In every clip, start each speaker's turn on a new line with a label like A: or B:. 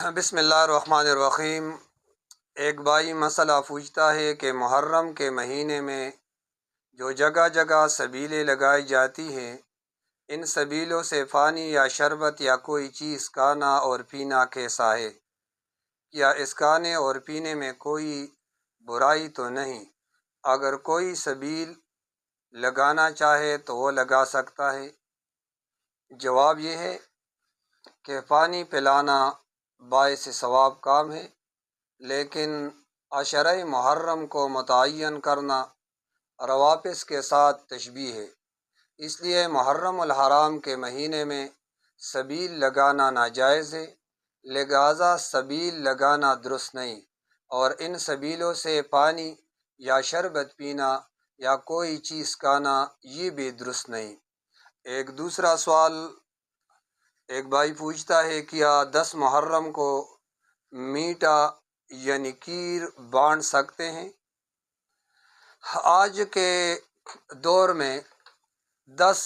A: بسم اللہ الرحمن الرحیم۔ ایک بھائی مسئلہ پوچھتا ہے کہ محرم کے مہینے میں جو جگہ جگہ سبیلیں لگائی جاتی ہیں، ان سبیلوں سے پانی یا شربت یا کوئی چیز کھانا اور پینا کیسا ہے؟ کیا اس کھانے اور پینے میں کوئی برائی تو نہیں؟ اگر کوئی سبیل لگانا چاہے تو وہ لگا سکتا ہے۔ جواب یہ ہے کہ پانی پلانا باعث ثواب کام ہے، لیکن عشرہ محرم کو متعین کرنا روافظ کے ساتھ تشبیہ ہے۔ اس لیے محرم الحرام کے مہینے میں سبیل لگانا ناجائز ہے، لہذا سبیل لگانا درست نہیں، اور ان سبیلوں سے پانی یا شربت پینا یا کوئی چیز کھانا یہ بھی درست نہیں۔ ایک دوسرا سوال، ایک بھائی پوچھتا ہے کیا 10 محرم کو میٹھا یعنی کھیر بانٹ سکتے ہیں؟ آج کے دور میں 10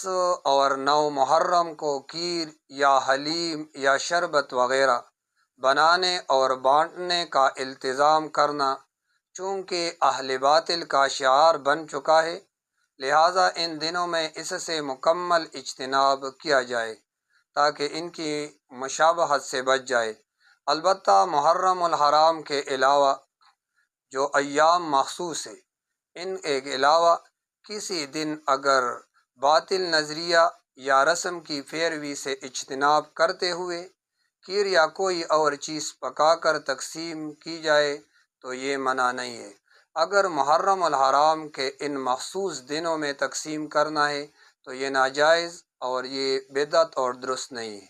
A: اور 9 محرم کو کھیر یا حلیم یا شربت وغیرہ بنانے اور بانٹنے کا التزام کرنا چونکہ اہل باطل کا شعار بن چکا ہے، لہٰذا ان دنوں میں اس سے مکمل اجتناب کیا جائے تاکہ ان کی مشابہت سے بچ جائے۔ البتہ محرم الحرام کے علاوہ جو ایام مخصوص ہے، ان کے علاوہ کسی دن اگر باطل نظریہ یا رسم کی پیروی سے اجتناب کرتے ہوئے کھیر یا کوئی اور چیز پکا کر تقسیم کی جائے تو یہ منع نہیں ہے۔ اگر محرم الحرام کے ان مخصوص دنوں میں تقسیم کرنا ہے تو یہ ناجائز اور یہ بدعت اور درست نہیں ہے۔